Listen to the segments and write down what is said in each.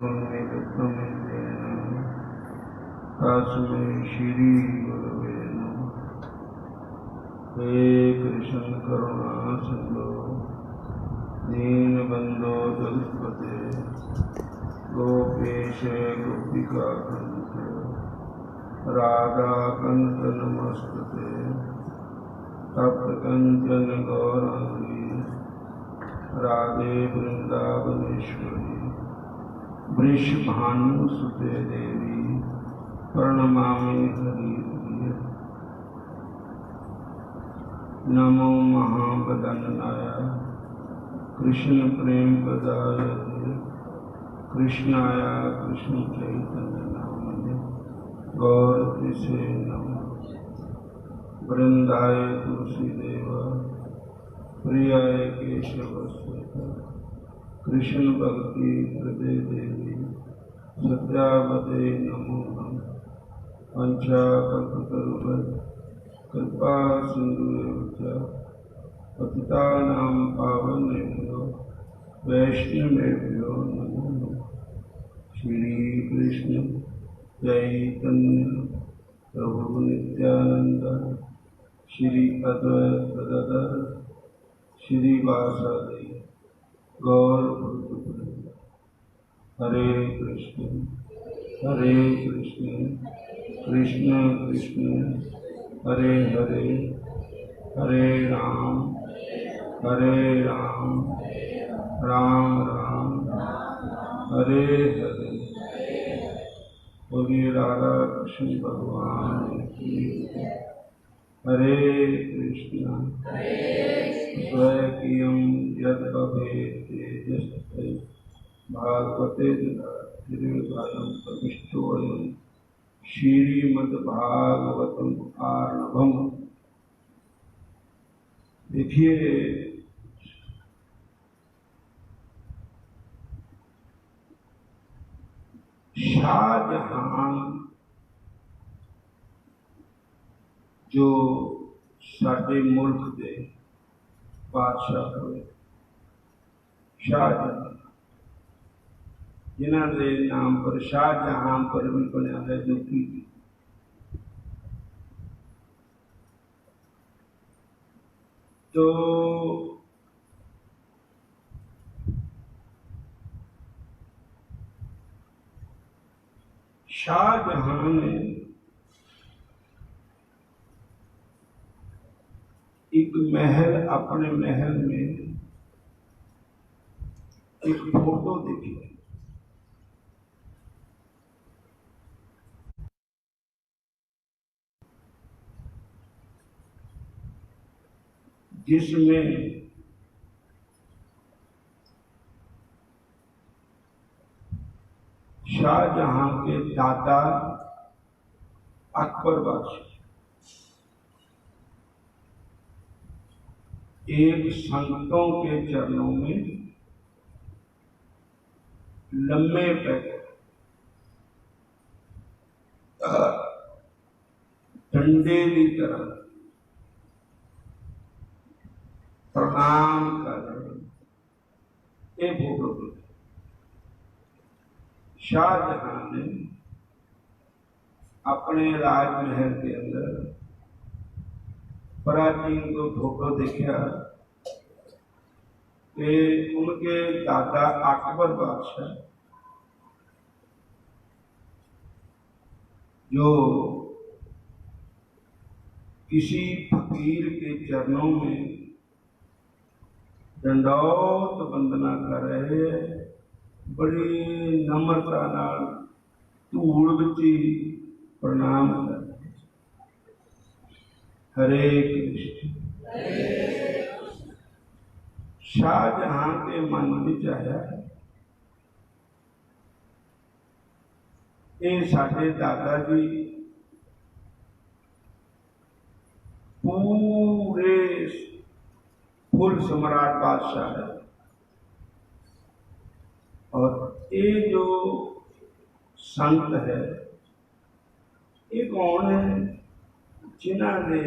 तस्मै श्री गुरवे नमः। हे कृष्ण करुणा सिंधु दीनबंधो जगत्पते गोपेश गोपिका कांत राधा कांत नमस्ते तप्त कंचन गौरांगी राधे वृंदावनेश्वरी वृषभानुसुते देवी प्रणमामि हरिप्रिय। नमो महावदन्नाय कृष्ण प्रेम प्रदायते कृष्णाय कृष्ण चैतन्य नामने गौरतिसे नमः। वृंदाय तुलसीदेव प्रियाय केशवस्य कृष्ण भक्ति हृदय देवी सत्यावते नमो नमः। पंचाकल्पतरुभ्यः कृपा सिंधुभ्यः पतितानां पावनेभ्यो वैष्णवेभ्यो नमो नमः। श्री कृष्ण चैतन्य प्रभु नित्यानंद श्री अद्वैत गदाधर श्रीवासादि गौर भक्तवृंद। हरे कृष्ण कृष्ण कृष्ण हरे हरे हरे राम राम राम हरे हरे। बोलिए राधा कृष्ण भगवान की। हरे कृष्ण स्वयं यद भवेत् तेजस्ते भागवते भागम प्रविष्टोऽयं श्रीमद्भागवतम आर्णवम। देखिए, शाहजहां जो साडे मुल्क के बादशाह हुए, शाहजहां जिन्हां दे नाम पर शाहजहां पर भी बनया है जो कि तो शाहजहां ने एक महल, अपने महल में एक फोटो देखी जिसमें शाहजहां के दादा अकबर बादशाह एक संतों के चरणों में लम्बे पैर डंडे की तरह प्रणाम कर रहे। एक फोटो शाहजहां ने अपने राजमहल के अंदर प्राचीन को फोटो देखा कि उनके दादा अकबर बादशाह जो किसी फकीर के चरणों में दंडौत वंदना कर रहे हैं, बड़ी नम्रता नाल धूल विच प्रणाम कर रहे। हरे कृष्ण। शाहजहां के मन में आया ये साडे दादा जी पूरे फुल सम्राट बादशाह है, और ये जो संत है ये कौन है जिन्हां दे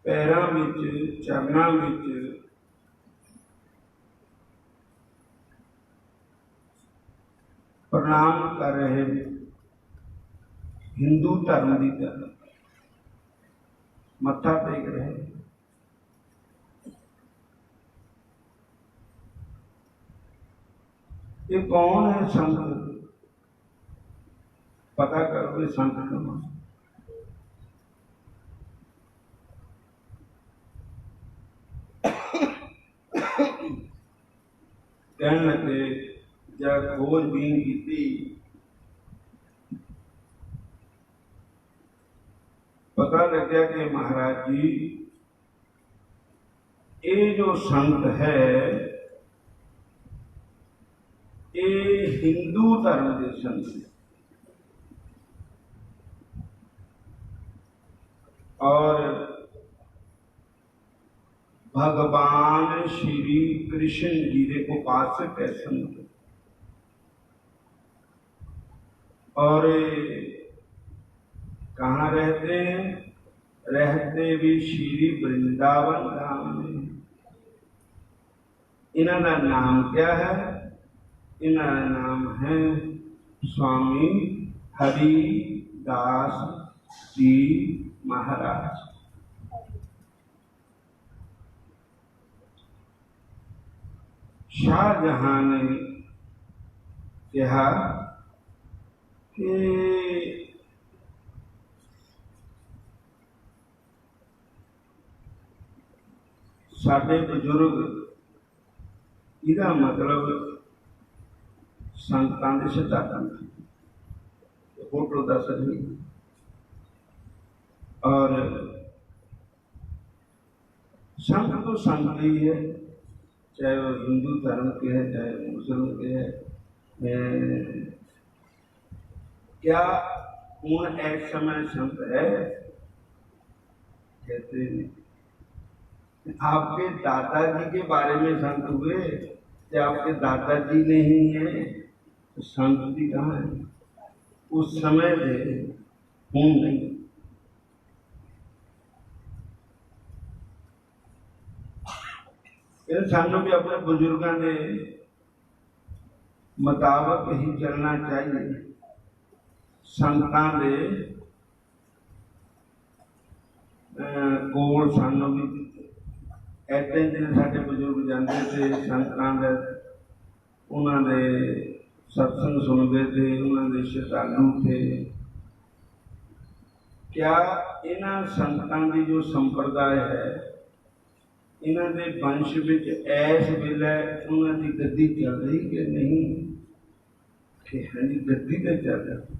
पैरां विच चरनां विच प्रणाम कर रहे हिंदू धर्म की तरफ मत्था टेक रहे। ये कौन है संत? पता करो ये संत कौन। कहने लगे जब खोजबीन की पता लग गया कि महाराज जी ये जो संत है ये हिंदू धर्म के संत है और भगवान श्री कृष्ण जी के उपासक है संत। और कहाँ रहते हैं? रहते भी श्री वृंदावन धाम में। इनका नाम क्या है? इनका नाम है स्वामी हरिदास जी महाराज। शाहजहां ने कहा कि साडे बुजुर्ग इसका मतलब संतां दे सिद्धांतां फोटो दस रही और संत तो संत ही है, चाहे वो हिंदू धर्म के है चाहे मुस्लिम के है। क्या उन एक समय संत है? कहते नहीं। आपके दादाजी के बारे में संत हुए, क्या आपके दादाजी नहीं है तो संत भी कहाँ है? उस समय थे, हूं नहीं। सानू भी अपने बुजुर्गों के मुताबिक ही चलना चाहिए। संतां दे कोल सानू भी ऐसे जिन्हें साडे बुजुर्ग जाते थे संतां दे उन्होंने सत्संग सुनते थे, उन्होंने श्रद्धालु थे। क्या इन्हां संतां की जो संप्रदाय है इन्हां दे वंश विच ऐस वेले उन्हां दी गद्दी चल रही कि नहीं? कि हाँ जी गद्दी तो चल रही।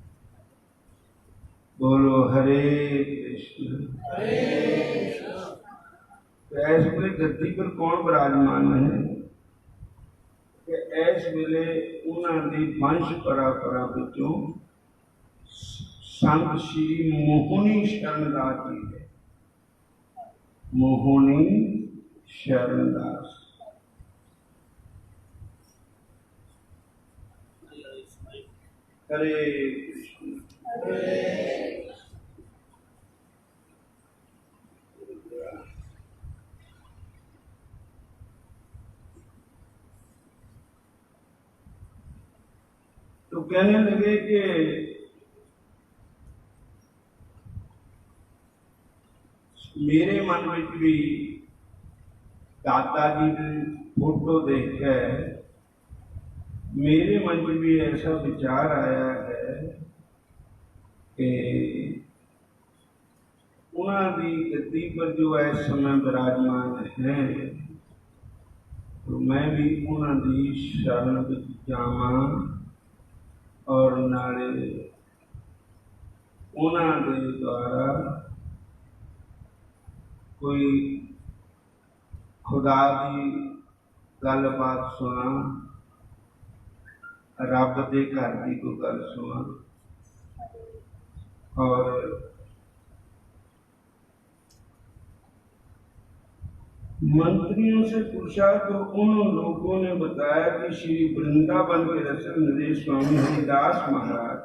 बोलो हरे कृष्ण। तो ऐस वेले गद्दी पर कौन विराजमान है? कि ऐस वेले उन्हां दी वंश परंपरा विचों संत श्री मोहनी शरणदास जी है। मोहनी शरणदास। हरे कृष्ण। तो कहने लगे कि मेरे मन में भी दादाजी की फोटो देख कर मेरे मन में भी ऐसा विचार आया है कि उन्होंने गद्दी पर जो है समय विराजमान है तो मैं भी उन्होंने शरण जावा और नाले उन्होंने द्वारा कोई खुदा की गलबात सुना, रब के घर की कोई गल सुना। और मंत्रियों से पूछा तो उन लोगों ने बताया कि श्री वृंदावन के रसन नरेश स्वामी हरिदास महाराज।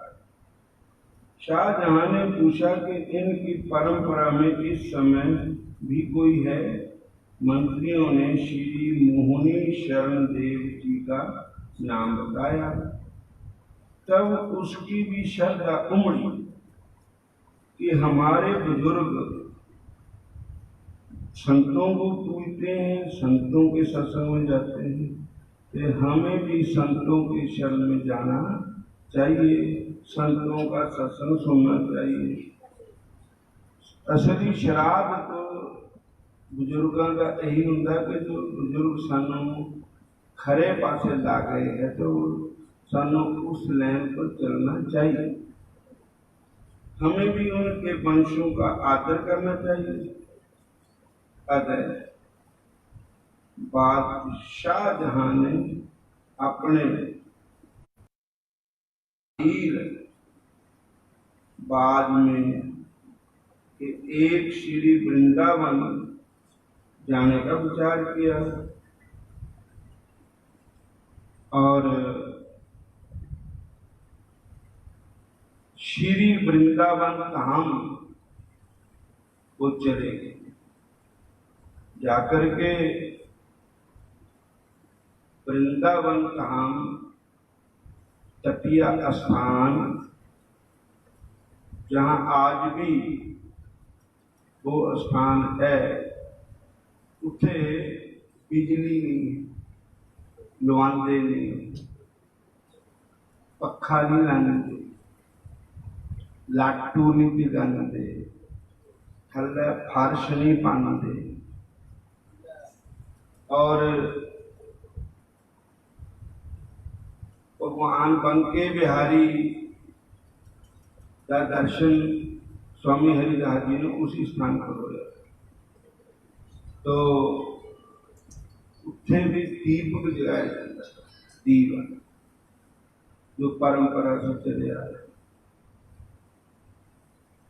शाहजहां ने पूछा कि इनकी परंपरा में इस समय भी कोई है? मंत्रियों ने श्री मोहनी शरण देव जी का नाम बताया। तब उसकी भी श्रद्धा उमड़ी कि हमारे बुजुर्ग संतों को पूजते हैं, संतों के सत्संग में जाते हैं, तो हमें भी संतों के शरण में जाना चाहिए, संतों का सत्संग सुनना चाहिए। असली श्राद्ध तो बुजुर्गों का यही होता कि जो बुजुर्ग सानू खरे पासे ला गए है तो सानू उस लाइन पर चलना चाहिए। हमें भी उनके वंशों का आदर करना चाहिए। अतः शाहजहां ने अपने बाद में कि एक श्री वृंदावन जाने का विचार किया और श्री वृंदावन धाम को चले गए। जाकर के वृंदावन धाम तटीय स्थान जहाँ आज भी वो स्थान है, उठे बिजली नहीं, लुआंदे नहीं, पखा नहीं लाने, लाटू नहीं दिलाने, थल्ले फर्श नहीं पाने, और भगवान बंके बिहारी का दर्शन स्वामी हरिदास जी ने उसी स्थान पर होया। तो उठे भी दीपक जलाया जाता, दीवा जो परंपरा से चले आ रहे।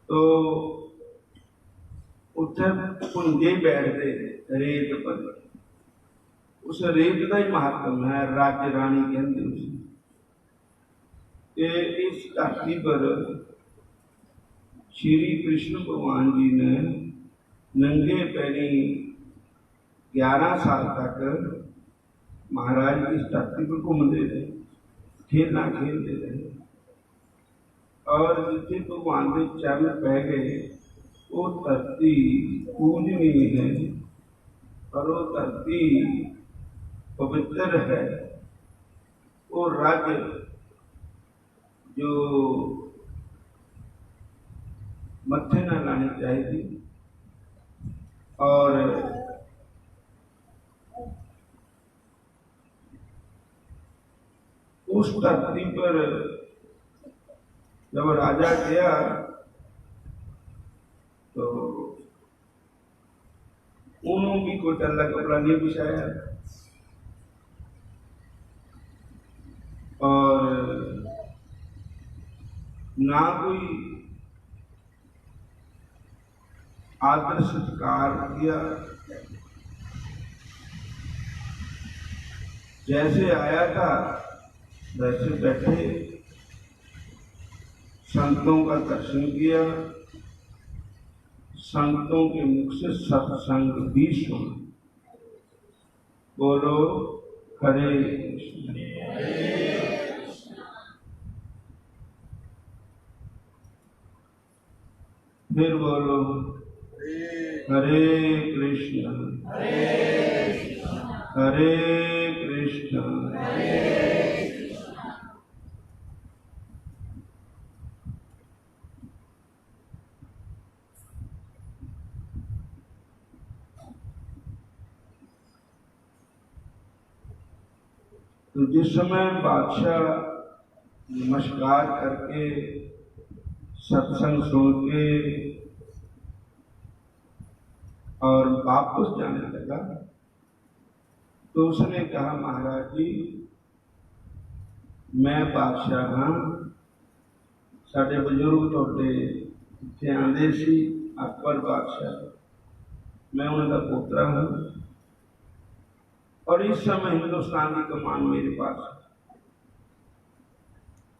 तो उठे पुंजे बैठते रेत पर, उस रेत का ही महत्व है। राज्य रानी कहते उसे कि इस धरती पर श्री कृष्ण भगवान जी ने नंगे पैरी 11 साल तक महाराज इस धरती पर घूमते रहे, खेलना खेलते रहे, और जितने भगवान के चरण पै गए वो धरती पूजनीय है और वो धरती पवित्र है। वो राज्य जो मत्थे न लानी चाहिए, और उस धरती पर जब राजा गया तो उन्होंने भी कोई टल्ला कपड़ा नहीं बिछाया, और ना कोई आदर सत्कार किया। जैसे आया था वैसे बैठे, संतों का दर्शन किया, संतों के मुख से सत्संग भी सुना। बोलो हरे कृष्ण। फिर बोलो हरे कृष्ण हरे कृष्ण। तो जिस समय बादशाह नमस्कार करके सत्संग सुन के और वापस जाने लगा, तो उसने कहा महाराज जी मैं बादशाह हाँ, साढ़े बुजुर्ग थोड़े इतने आंदे सी अकबर बादशाह, मैं उनका पोतरा हूँ और इस समय हिंदुस्तान की कमान मेरे पास है,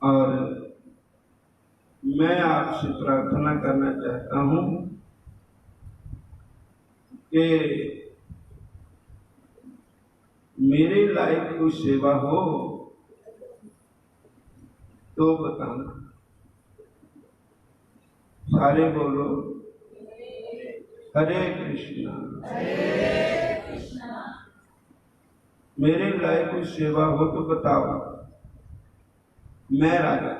और मैं आपसे प्रार्थना करना चाहता हूँ कि मेरे लायक कोई सेवा हो तो बताना। सारे बोलो हरे कृष्णा। मेरे लायक कोई सेवा हो तो बताओ, मैं राजा।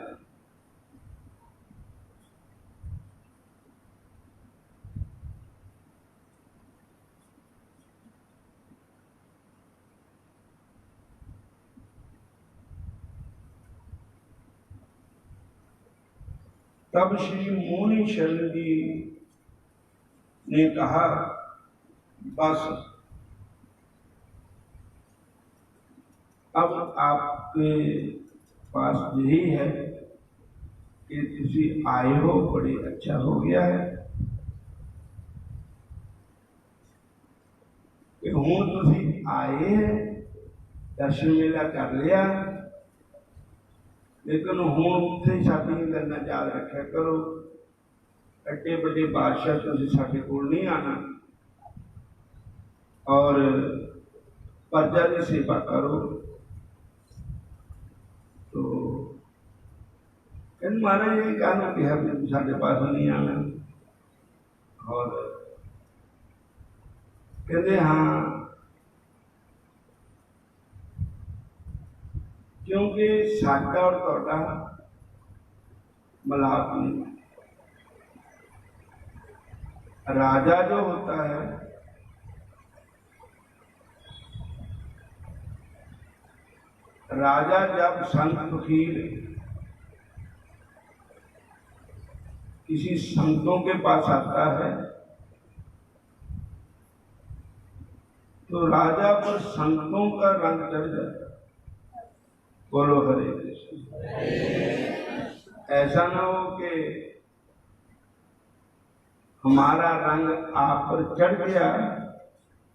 तब श्री मुनि शरण जी ने कहा, बस अब आपके पास यही है कि तुसी आए हो, बड़ी अच्छा हो गया है कि हूँ तुसी आए है, दर्शन मेला कर लिया, लेकिन हूँ उत्थे साडी गल्लां याद रखा करो। एडे बड़े बादशाह तुसी साडे कोल नहीं आना और प्रजा की सेवा करो। तो कहते महाराज ये कहना कि है साढ़े पास नहीं आना, और कहते हाँ क्योंकि साडा और तुहाडा मिलाप नहीं। राजा जो होता है राजा जब संत फकीर किसी संतों के पास आता है तो राजा पर संतों का रंग चढ़ जाता है। बोलो हरे कृष्ण। ऐसा ना हो कि हमारा रंग आप पर चढ़ गया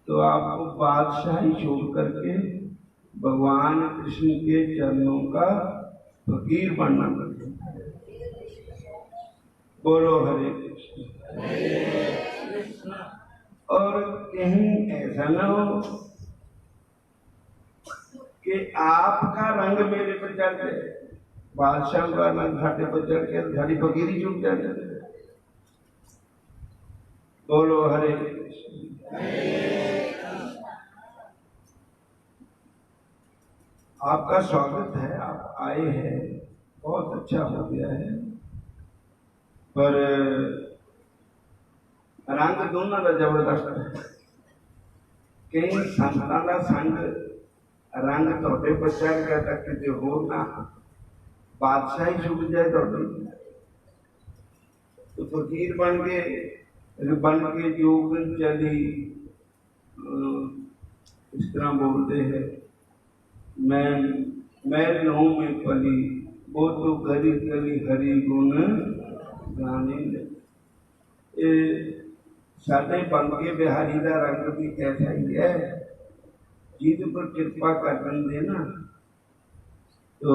तो आपको बादशाही छोड़ करके भगवान कृष्ण के चरणों का फकीर बनना पड़ता है। बोलो हरे कृष्ण। और कहीं ऐसा ना हो कि आपका रंग मेरे पर चढ़ जाए, बादशाह का रंग घाटे पर चढ़ के घड़ी फकीरी छूट जाए। बोलो हरे कृष्ण। आपका स्वागत है, आप आए हैं, बहुत अच्छा हो गया है, पर रंग दोनों का जबरदस्त है। कई संतां का संग रंग थोड़े पर चढ़ गया तक कि हो ना बादशाही छुट जाए तो फकीर बन के जोगन चली, इस तरह बोलते हैं, मैं लहू में पली, वो तो गली गली हरि गुण गाने लगे। साढ़े बंके बिहारी का रंग भी ऐसा ही है, जिद पर कृपा कर देना तो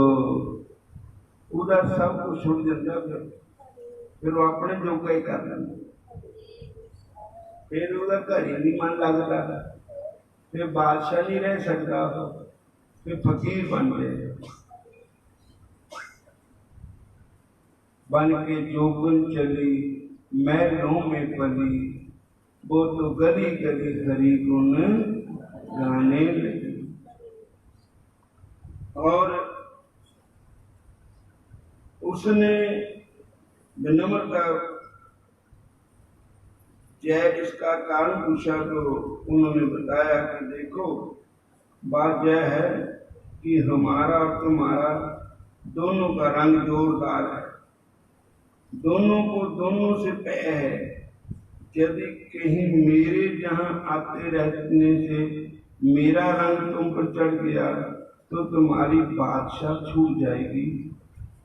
पूरा सब कुछ छुट जाता, फिर वो अपने जोगा ही कर लेंगे, फिर उसका घर ही नहीं मन लगता, फिर बादशाह नहीं रह सकता, फिर फकीर बन गए। बन के जोगन चली मैं लहू में पली, वो तो गली गली हरि गुण गाने लगी। और उसने विनम्रता जय इसका कारण पूछा तो उन्होंने बताया कि देखो बात यह है कि हमारा और तुम्हारा दोनों का रंग जोरदार है, दोनों को दोनों से तय है। यदि कहीं मेरे जहां आते रहने से मेरा रंग तुम पर चढ़ गया तो तुम्हारी बादशाह छूट जाएगी,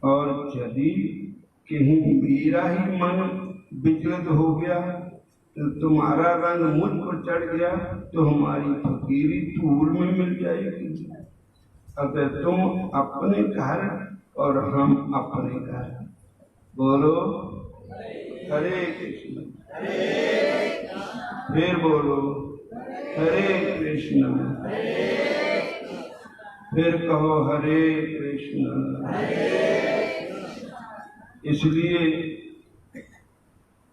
और यदि कहीं मेरा ही मन विचलित हो गया तो तुम्हारा रंग मुझ पर चढ़ गया तो हमारी फकीरी धूल में मिल जाएगी। अगर तुम अपने घर और हम अपने घर। बोलो हरे कृष्ण। फिर बोलो हरे कृष्ण। फिर कहो हरे कृष्ण। इसलिए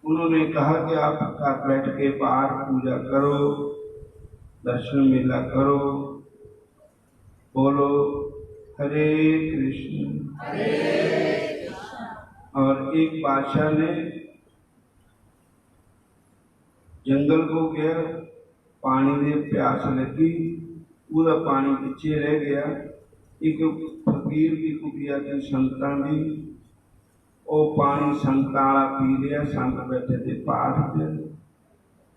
उन्होंने कहा कि आप बैठ के पाठ पूजा करो, दर्शन मेला करो, बोलो हरे कृष्ण। और एक बादशाह ने जंगल को गया, पानी दे प्यास लगी, पूरा पानी पीछे रह गया। एक फकीर की कुटिया की संतां दी, वो पानी संताला पी लिया। संत बैठे थे पाठ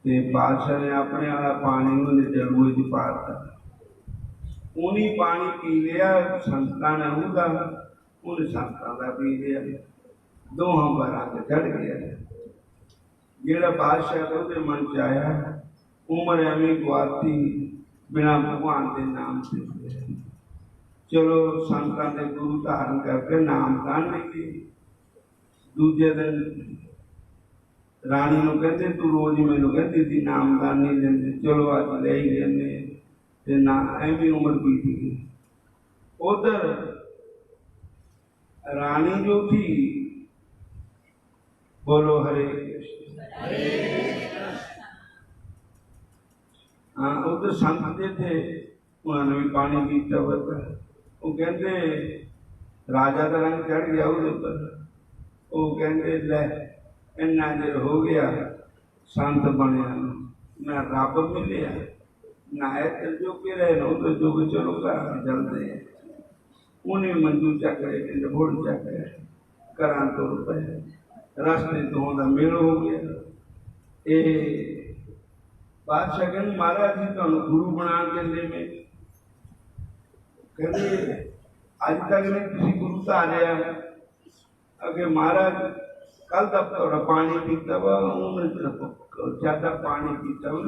ते बादशाह ने अपने वाला पानी उन्हें जरूर च पाता। उन्हीं पानी पी लिया, संतां ने उदा, उन्हें संतां का पी लिया। दोहां पर आके चढ़ गया। जेड़ा बादशाह था उसके मन च आया, उम्र एवं गुआती बिना भगवान के नाम से, चलो संतां के गुरु धारण करके नाम दान लीजिए। दूजे दिन रानी कहते तू रोज मैनू कहती थी नाम दान नहीं देंगे, चलो अज ले ही लेने, ना एवं उम्र बीत गई। उधर रानी जो थी, बोलो हरे कृष्ण। हाँ, उधर संत जे थे, उन्होंने भी पानी पीता हुआ। वो कहते राजा का रंग चढ़ गया उसके ऊपर। वो कहते ले इन्ना देर हो गया संत बनया, ना रब मिले ना इधर जो के रहे ना उधर जो के, चलो घर चलते हैं। उन्हें मंजू चक रहे, भुड़ चक रहे, घर तुर पे, रास्ते दोहों का मेल हो गया। ये बादशाह कहते महाराज जी तुम गुरु बना के ले में, कहते अज तक नहीं किसी गुरु धारिया। अगे महाराज कल तक थोड़ा पानी पीता वा, ज्यादा पानी पीता वा,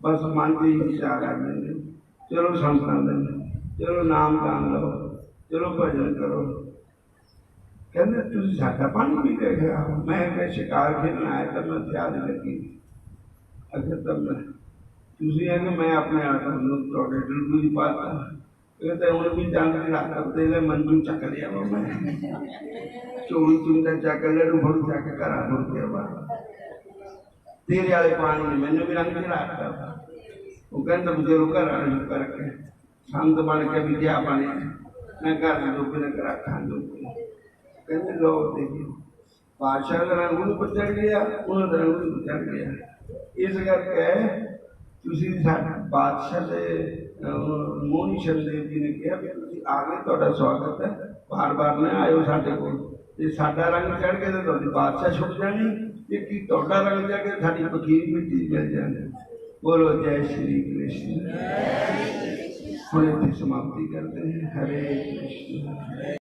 बस मन के विचार आ जाए, चलो संतां देने, चलो नाम दान लो, चलो भजन करो। कहते तुम साडा पानी पी के गया, मैं शिकार खेलना आया था, मैं प्यास लगी। अगर तब मैं अपने थोड़े डुल पाता, कहते उन्हें भी जान के रखा तेरे मंजू चक लिया वो, मैं चोरी चुनता चक लिया, भड़ चक करा भर के बाद तेरे वाले पानी ने मैंने भी रंग चढ़ाता। वो कहता चलो घर करके संत बन के भी क्या बने, मैं घर लोग ने करा खा कहते लोग देखिए बादशाह का रंग उन पर चढ़ गया, उन्होंने रंग उन पर चढ़ गया। इस करके बादशाह से मोहनी शरदेव जी ने कहा भी आगे थोड़ा स्वागत है, बार बार न आयो साडे कोल, जे साडा रंग चढ़ गया तो तुहाडी बादशाह छुट जानी, जे की तुहाडा रंग चढ़ गया साडी फकीर मिट्टी मिल जानी। बोलो जय श्री कृष्ण। हम समाप्ति करते हैं। हरे कृष्ण।